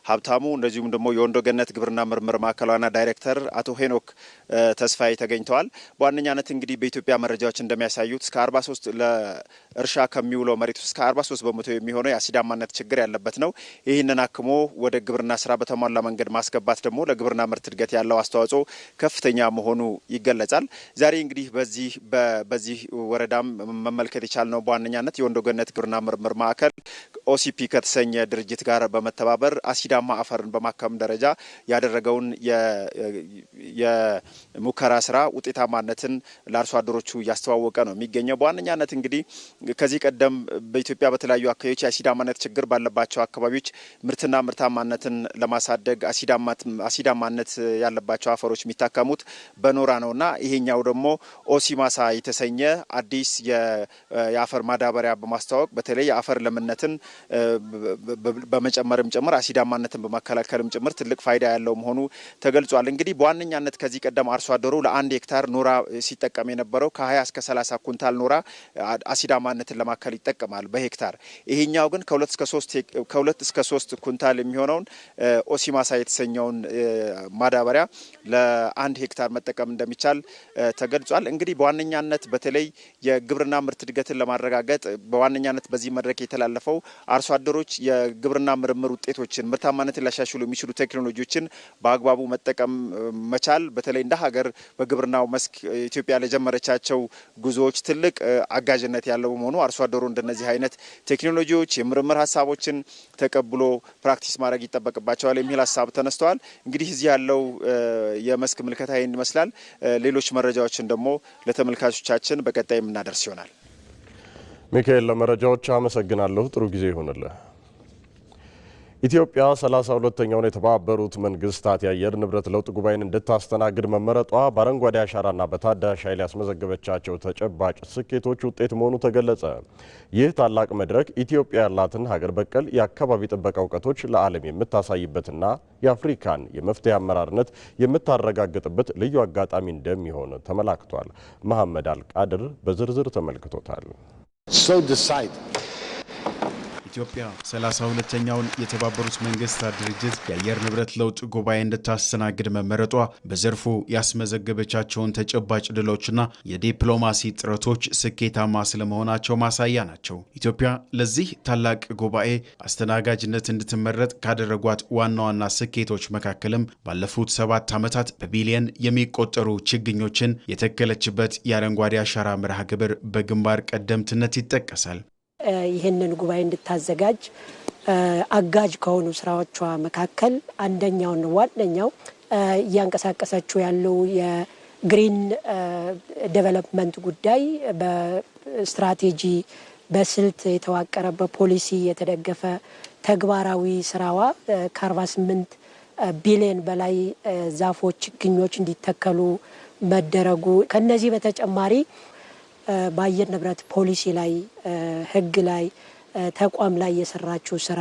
ሀብታሙ እንደዚሁም ደግሞ የወንዶ ገነት ግብርና ምርምር ማዕከል ዋና ዳይሬክተር አቶ ሄኖክ ተስፋዬ ተገኝተዋል። በዋነኛነት እንግዲህ በኢትዮጵያ መረጃዎች እንደሚያሳዩት እስከ 43 እርሻ ከሚውለው መሬት ውስጥ ከ43 በመቶ የሚሆነው የአሲዳማነት ችግር ያለበት ነው። ይህንን አክሞ ወደ ግብርና ስራ በተሟላ መንገድ ማስገባት ደግሞ ለግብርና ምርት እድገት ያለው አስተዋጽኦ ከፍተኛ መሆኑ ይገለጻል። ዛሬ እንግዲህ በዚህ ወረዳም መመልከት የቻልነው በዋነኛነት የወንዶ ገነት ግብርና ምርምር ማዕከል ኦሲፒ ከተሰኘ ድርጅት ጋር በመተባበር አሲዳማ አፈርን በማከም ደረጃ ያደረገውን የሙከራ ስራ ውጤታማነትን ለአርሶ አደሮቹ እያስተዋወቀ ነው የሚገኘው። በዋነኛነት እንግዲህ ከዚህ ቀደም በኢትዮጵያ በተለያዩ አካባቢዎች የአሲዳማነት ችግር ባለባቸው አካባቢዎች ምርትና ምርታማነትን ለማሳደግ አሲዳማነት ያለባቸው አፈሮች የሚታከሙት በኖራ ነውና ይሄኛው ደግሞ ኦሲማሳ የተሰኘ አዲስ የአፈር ማዳበሪያ በማስተዋወቅ በተለይ የአፈር ለምነትን በመጨመርም ጭምር አሲዳማነትን በመከላከልም ጭምር ትልቅ ፋይዳ ያለው መሆኑ ተገልጿል። እንግዲህ በዋነኛነት ከዚህ ቀደም አርሶ አደሩ ለ1 ሄክታር ኖራ ሲጠቀም የነበረው ከ20 እስከ 30 ኩንታል ኖራ አሲዳማነትን ለማከል ይጠቀማል በሄክታር። ይሄኛው ግን ከ2 እስከ 3 ኩንታል የሚሆነውን ኦሲማሳ የተሰኘውን ማዳበሪያ ለ1 ሄክታር መጠቀም እንደሚቻል ተገልጿል። እንግዲህ በዋነኛነት በተለይ የግብርና ምርት እድገትን ለማረጋገጥ በዋነኛነት በዚህ መድረክ የተላለፈው አርሶ አደሮች የግብርና ምርምር ውጤቶችን ምርታማነትን ሊያሻሽሉ የሚችሉ ቴክኖሎጂዎችን በአግባቡ መጠቀም መቻል በተለይ እንደ ሀገር በግብርናው መስክ ኢትዮጵያ ለጀመረቻቸው ጉዞዎች ትልቅ አጋዥነት ያለው በመሆኑ አርሶ አደሩ እንደነዚህ አይነት ቴክኖሎጂዎች የምርምር ሀሳቦችን ተቀብሎ ፕራክቲስ ማድረግ ይጠበቅባቸዋል የሚል ሀሳብ ተነስተዋል። እንግዲህ እዚህ ያለው የመስክ ምልከታ ይህን ይመስላል። ሌሎች መረጃዎችን ደግሞ ለተመልካቾቻችን በቀጣይ የምናደርስ ይሆናል። ሚካኤል፣ ለመረጃዎች አመሰግናለሁ። ጥሩ ጊዜ ይሆንልህ። ኢትዮጵያ 32ኛውን የተባበሩት መንግስታት የአየር ንብረት ለውጥ ጉባኤን እንድታስተናግድ መመረጧ በአረንጓዴ አሻራና በታዳሽ ኃይል ያስመዘገበቻቸው ተጨባጭ ስኬቶች ውጤት መሆኑ ተገለጸ። ይህ ታላቅ መድረክ ኢትዮጵያ ያላትን ሀገር በቀል የአካባቢ ጥበቃ እውቀቶች ለዓለም የምታሳይበትና የአፍሪካን የመፍትሄ አመራርነት የምታረጋግጥበት ልዩ አጋጣሚ እንደሚሆን ተመላክቷል። መሐመድ አልቃድር በዝርዝር ተመልክቶታል። ኢትዮጵያ 32ኛውን የተባበሩት መንግስታት ድርጅት የአየር ንብረት ለውጥ ጉባኤ እንድታስተናግድ መመረጧ በዘርፉ ያስመዘገበቻቸውን ተጨባጭ ድሎችና የዲፕሎማሲ ጥረቶች ስኬታማ ስለመሆናቸው ማሳያ ናቸው። ኢትዮጵያ ለዚህ ታላቅ ጉባኤ አስተናጋጅነት እንድትመረጥ ካደረጓት ዋና ዋና ስኬቶች መካከልም ባለፉት 7 ዓመታት በቢሊየን የሚቆጠሩ ችግኞችን የተከለችበት የአረንጓዴ አሻራ መርሃ ግብር በግንባር ቀደምትነት ይጠቀሳል። ይህንን ጉባኤ እንድታዘጋጅ አጋጅ ከሆኑ ስራዎቿ መካከል አንደኛውና ዋነኛው እያንቀሳቀሰችው ያለው የግሪን ዴቨሎፕመንት ጉዳይ በስትራቴጂ በስልት የተዋቀረ በፖሊሲ የተደገፈ ተግባራዊ ስራዋ ከ48 ቢሊዮን በላይ ዛፎች ችግኞች እንዲተከሉ መደረጉ ከነዚህ በተጨማሪ በአየር ንብረት ፖሊሲ ላይ ህግ ላይ ተቋም ላይ የሰራችው ስራ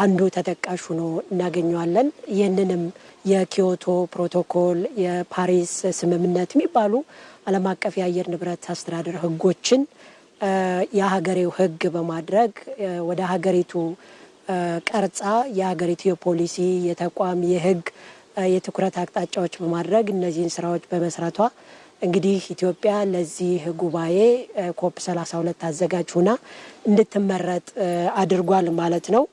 አንዱ ተጠቃሽ ሆኖ እናገኘዋለን። ይህንንም የኪዮቶ ፕሮቶኮል፣ የፓሪስ ስምምነት የሚባሉ ዓለም አቀፍ የአየር ንብረት አስተዳደር ህጎችን የሀገሬው ህግ በማድረግ ወደ ሀገሪቱ ቀርጻ የሀገሪቱ የፖሊሲ የተቋም የህግ የትኩረት አቅጣጫዎች በማድረግ እነዚህን ስራዎች በመስራቷ እንግዲህ ኢትዮጵያ ለዚህ ጉባኤ ኮፕ 32 አዘጋጅ ሆና እንድትመረጥ አድርጓል ማለት ነው።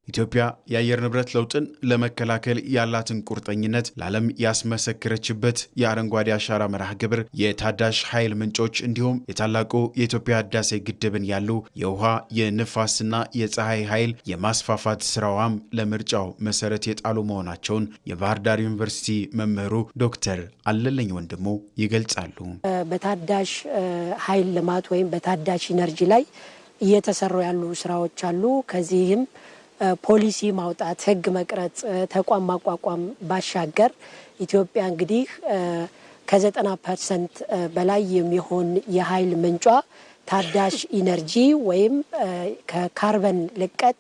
ኢትዮጵያ የአየር ንብረት ለውጥን ለመከላከል ያላትን ቁርጠኝነት ለዓለም ያስመሰከረችበት የአረንጓዴ አሻራ መርሃ ግብር የታዳሽ ኃይል ምንጮች እንዲሁም የታላቁ የኢትዮጵያ ህዳሴ ግድብን ያሉ የውሃ የንፋስና የፀሐይ ኃይል የማስፋፋት ስራዋም ለምርጫው መሰረት የጣሉ መሆናቸውን የባህር ዳር ዩኒቨርሲቲ መምህሩ ዶክተር አለልኝ ወንድሙ ይገልጻሉ። በታዳሽ ኃይል ልማት ወይም በታዳሽ ኢነርጂ ላይ እየተሰሩ ያሉ ስራዎች አሉ። ከዚህም ፖሊሲ ማውጣት፣ ህግ መቅረጽ፣ ተቋም ማቋቋም ባሻገር ኢትዮጵያ እንግዲህ ከ90% በላይ የሚሆን የኃይል ምንጯ ታዳሽ ኢነርጂ ወይም ከካርበን ልቀት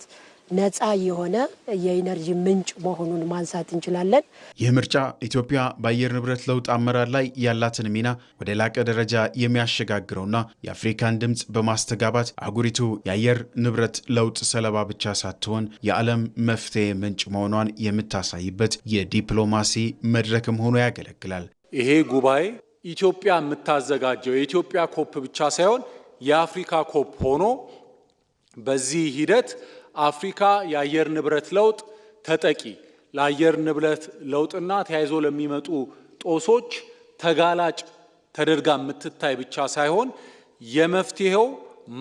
ነፃ የሆነ የኢነርጂ ምንጭ መሆኑን ማንሳት እንችላለን። ይህ ምርጫ ኢትዮጵያ በአየር ንብረት ለውጥ አመራር ላይ ያላትን ሚና ወደ ላቀ ደረጃ የሚያሸጋግረውና የአፍሪካን ድምፅ በማስተጋባት አህጉሪቱ የአየር ንብረት ለውጥ ሰለባ ብቻ ሳትሆን የዓለም መፍትሄ ምንጭ መሆኗን የምታሳይበት የዲፕሎማሲ መድረክም ሆኖ ያገለግላል። ይሄ ጉባኤ ኢትዮጵያ የምታዘጋጀው የኢትዮጵያ ኮፕ ብቻ ሳይሆን የአፍሪካ ኮፕ ሆኖ በዚህ ሂደት አፍሪካ የአየር ንብረት ለውጥ ተጠቂ ለአየር ንብረት ለውጥና ተያይዞ ለሚመጡ ጦሶች ተጋላጭ ተደርጋ የምትታይ ብቻ ሳይሆን የመፍትሄው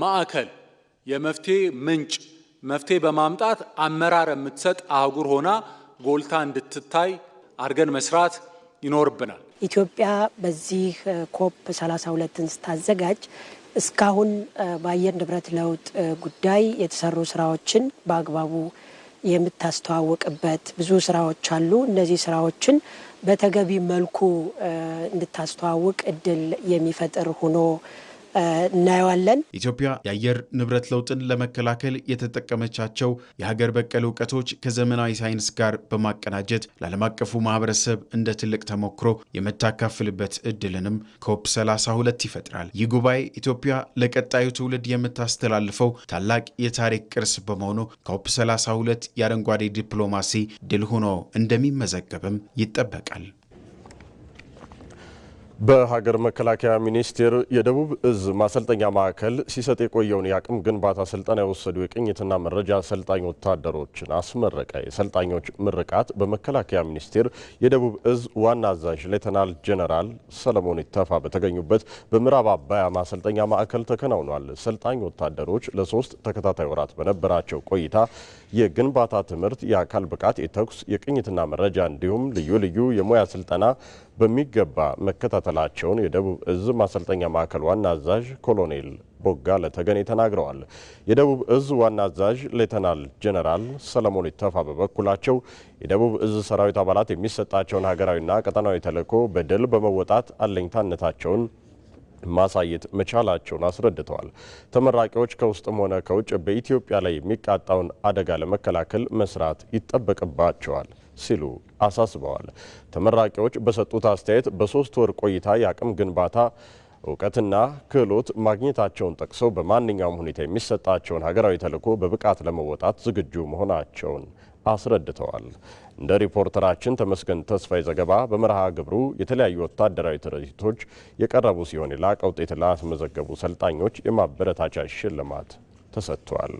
ማዕከል የመፍትሄ ምንጭ መፍትሄ በማምጣት አመራር የምትሰጥ አህጉር ሆና ጎልታ እንድትታይ አድርገን መስራት ይኖርብናል። ኢትዮጵያ በዚህ ኮፕ 32ን ስታዘጋጅ እስካሁን በአየር ንብረት ለውጥ ጉዳይ የተሰሩ ስራዎችን በአግባቡ የምታስተዋውቅበት ብዙ ስራዎች አሉ። እነዚህ ስራዎችን በተገቢ መልኩ እንድታስተዋውቅ እድል የሚፈጥር ሆኖ እናየዋለን። ኢትዮጵያ የአየር ንብረት ለውጥን ለመከላከል የተጠቀመቻቸው የሀገር በቀል እውቀቶች ከዘመናዊ ሳይንስ ጋር በማቀናጀት ለዓለም አቀፉ ማህበረሰብ እንደ ትልቅ ተሞክሮ የምታካፍልበት እድልንም ኮፕ 32 ይፈጥራል። ይህ ጉባኤ ኢትዮጵያ ለቀጣዩ ትውልድ የምታስተላልፈው ታላቅ የታሪክ ቅርስ በመሆኑ ኮፕ 32 የአረንጓዴ ዲፕሎማሲ ድል ሆኖ እንደሚመዘገብም ይጠበቃል። በሀገር መከላከያ ሚኒስቴር የደቡብ እዝ ማሰልጠኛ ማዕከል ሲሰጥ የቆየውን የአቅም ግንባታ ስልጠና የወሰዱ የቅኝትና መረጃ ሰልጣኝ ወታደሮችን አስመረቀ። የሰልጣኞች ምርቃት በመከላከያ ሚኒስቴር የደቡብ እዝ ዋና አዛዥ ሌተናል ጄኔራል ሰለሞን ይተፋ በተገኙበት በምዕራብ አባያ ማሰልጠኛ ማዕከል ተከናውኗል። ሰልጣኝ ወታደሮች ለ3 ተከታታይ ወራት በነበራቸው ቆይታ የግንባታ ትምህርት፣ የአካል ብቃት፣ የተኩስ፣ የቅኝትና መረጃ እንዲሁም ልዩ ልዩ የሙያ ስልጠና በሚገባ መከታተላቸውን የደቡብ እዝ ማሰልጠኛ ማዕከል ዋና አዛዥ ኮሎኔል ቦጋለ ተገኔ ተናግረዋል። የደቡብ እዝ ዋና አዛዥ ሌተናል ጄኔራል ሰለሞን ይተፋ በበኩላቸው የደቡብ እዝ ሰራዊት አባላት የሚሰጣቸውን ሀገራዊና ቀጠናዊ ተልዕኮ በድል በመወጣት አለኝታነታቸውን ማሳየት መቻላቸውን አስረድተዋል። ተመራቂዎች ከውስጥም ሆነ ከውጭ በኢትዮጵያ ላይ የሚቃጣውን አደጋ ለመከላከል መስራት ይጠበቅባቸዋል ሲሉ አሳስበዋል። ተመራቂዎች በሰጡት አስተያየት በ3 ወር ቆይታ የአቅም ግንባታ እውቀትና ክህሎት ማግኘታቸውን ጠቅሰው በማንኛውም ሁኔታ የሚሰጣቸውን ሀገራዊ ተልዕኮ በብቃት ለመወጣት ዝግጁ መሆናቸውን አስረድተዋል። እንደ ሪፖርተራችን ተመስገን ተስፋዬ ዘገባ በመርሃ ግብሩ የተለያዩ ወታደራዊ ትርኢቶች የቀረቡ ሲሆን የላቀ ውጤት ላስመዘገቡ ሰልጣኞች የማበረታቻ ሽልማት ተሰጥቷል።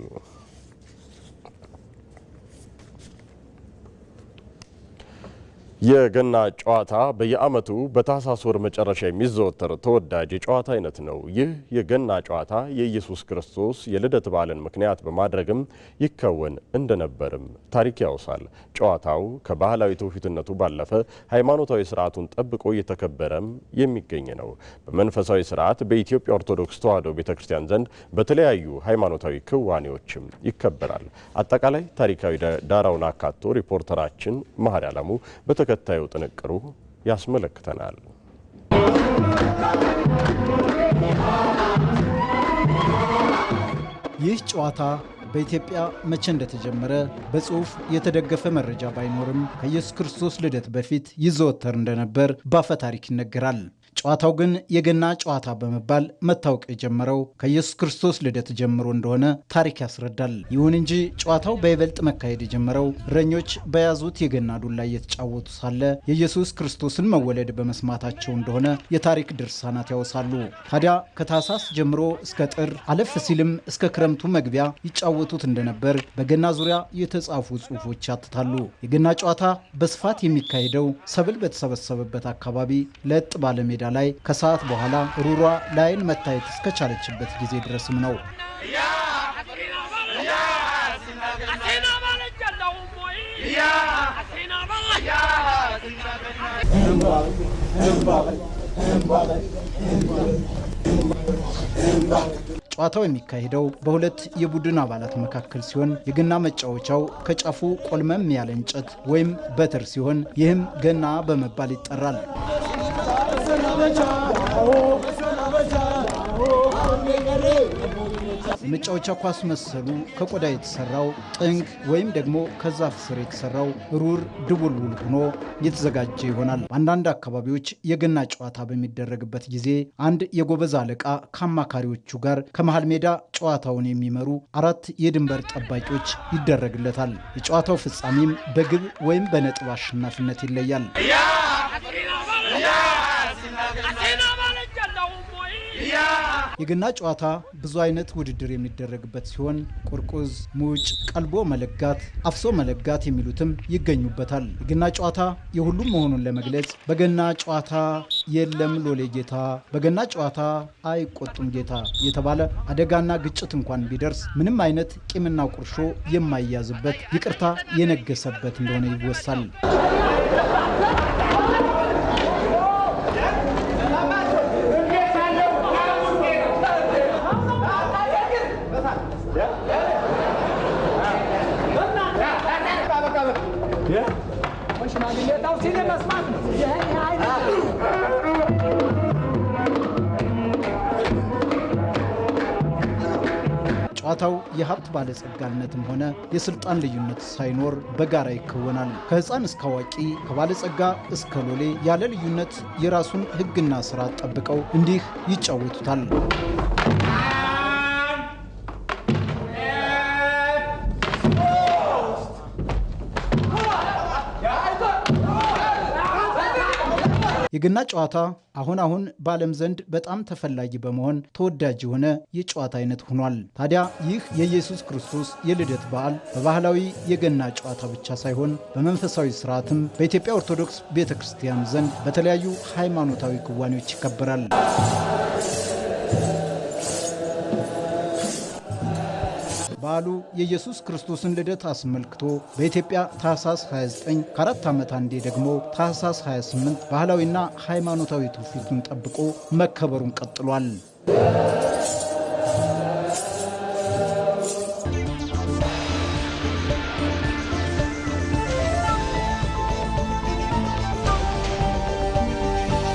የገና ጨዋታ በየዓመቱ በታህሳስ ወር መጨረሻ የሚዘወተር ተወዳጅ የጨዋታ አይነት ነው። ይህ የገና ጨዋታ የኢየሱስ ክርስቶስ የልደት በዓልን ምክንያት በማድረግም ይከወን እንደነበርም ታሪክ ያውሳል። ጨዋታው ከባህላዊ ትውፊትነቱ ባለፈ ሃይማኖታዊ ስርዓቱን ጠብቆ እየተከበረም የሚገኝ ነው። በመንፈሳዊ ስርዓት በኢትዮጵያ ኦርቶዶክስ ተዋሕዶ ቤተክርስቲያን ዘንድ በተለያዩ ሃይማኖታዊ ክዋኔዎችም ይከበራል። አጠቃላይ ታሪካዊ ዳራውን አካቶ ሪፖርተራችን መሐሪ ዓለሙ ተከታዩ ጥንቅሩ ያስመለክተናል። ይህ ጨዋታ በኢትዮጵያ መቼ እንደተጀመረ በጽሑፍ የተደገፈ መረጃ ባይኖርም ከኢየሱስ ክርስቶስ ልደት በፊት ይዘወተር እንደነበር በአፈ ታሪክ ይነገራል። ጨዋታው ግን የገና ጨዋታ በመባል መታወቅ የጀመረው ከኢየሱስ ክርስቶስ ልደት ጀምሮ እንደሆነ ታሪክ ያስረዳል። ይሁን እንጂ ጨዋታው በይበልጥ መካሄድ የጀመረው እረኞች በያዙት የገና ዱላ እየተጫወቱ ሳለ የኢየሱስ ክርስቶስን መወለድ በመስማታቸው እንደሆነ የታሪክ ድርሳናት ያወሳሉ። ታዲያ ከታህሳስ ጀምሮ እስከ ጥር አለፍ ሲልም እስከ ክረምቱ መግቢያ ይጫወቱት እንደነበር በገና ዙሪያ የተጻፉ ጽሑፎች ያትታሉ። የገና ጨዋታ በስፋት የሚካሄደው ሰብል በተሰበሰበበት አካባቢ ለጥ ባለሜዳ ላይ ከሰዓት በኋላ ሩሯ ላይን መታየት እስከቻለችበት ጊዜ ድረስም ነው። ጨዋታው የሚካሄደው በሁለት የቡድን አባላት መካከል ሲሆን የገና መጫወቻው ከጫፉ ቆልመም ያለ እንጨት ወይም በትር ሲሆን ይህም ገና በመባል ይጠራል። መጫወቻ ኳስ መሰሉ ከቆዳ የተሰራው ጥንግ ወይም ደግሞ ከዛፍ ስር የተሰራው ሩር ድቡልቡል ሆኖ የተዘጋጀ ይሆናል። በአንዳንድ አካባቢዎች የገና ጨዋታ በሚደረግበት ጊዜ አንድ የጎበዝ አለቃ ከአማካሪዎቹ ጋር ከመሃል ሜዳ ጨዋታውን የሚመሩ 4 የድንበር ጠባቂዎች ይደረግለታል። የጨዋታው ፍጻሜም በግብ ወይም በነጥብ አሸናፊነት ይለያል። የገና ጨዋታ ብዙ አይነት ውድድር የሚደረግበት ሲሆን ቁርቁዝ፣ ሙጭ፣ ቀልቦ መለጋት፣ አፍሶ መለጋት የሚሉትም ይገኙበታል። የገና ጨዋታ የሁሉም መሆኑን ለመግለጽ በገና ጨዋታ የለም ሎሌ ጌታ፣ በገና ጨዋታ አይቆጡም ጌታ የተባለ አደጋና ግጭት እንኳን ቢደርስ ምንም አይነት ቂምና ቁርሾ የማይያዝበት ይቅርታ የነገሰበት እንደሆነ ይወሳል። ጨዋታው የሀብት ባለጸጋነትም ሆነ የስልጣን ልዩነት ሳይኖር በጋራ ይከወናል። ከህፃን እስከ አዋቂ፣ ከባለጸጋ እስከ ሎሌ ያለ ልዩነት የራሱን ህግና ስርዓት ጠብቀው እንዲህ ይጫወቱታል። የገና ጨዋታ አሁን በዓለም ዘንድ በጣም ተፈላጊ በመሆን ተወዳጅ የሆነ የጨዋታ አይነት ሆኗል። ታዲያ ይህ የኢየሱስ ክርስቶስ የልደት በዓል በባህላዊ የገና ጨዋታ ብቻ ሳይሆን በመንፈሳዊ ስርዓትም በኢትዮጵያ ኦርቶዶክስ ቤተክርስቲያን ዘንድ በተለያዩ ሃይማኖታዊ ክዋኔዎች ይከበራል። በዓሉ የኢየሱስ ክርስቶስን ልደት አስመልክቶ በኢትዮጵያ ታኅሳስ 29 ከ4 ዓመት አንዴ ደግሞ ታኅሳስ 28 ባህላዊና ሃይማኖታዊ ትውፊቱን ጠብቆ መከበሩን ቀጥሏል።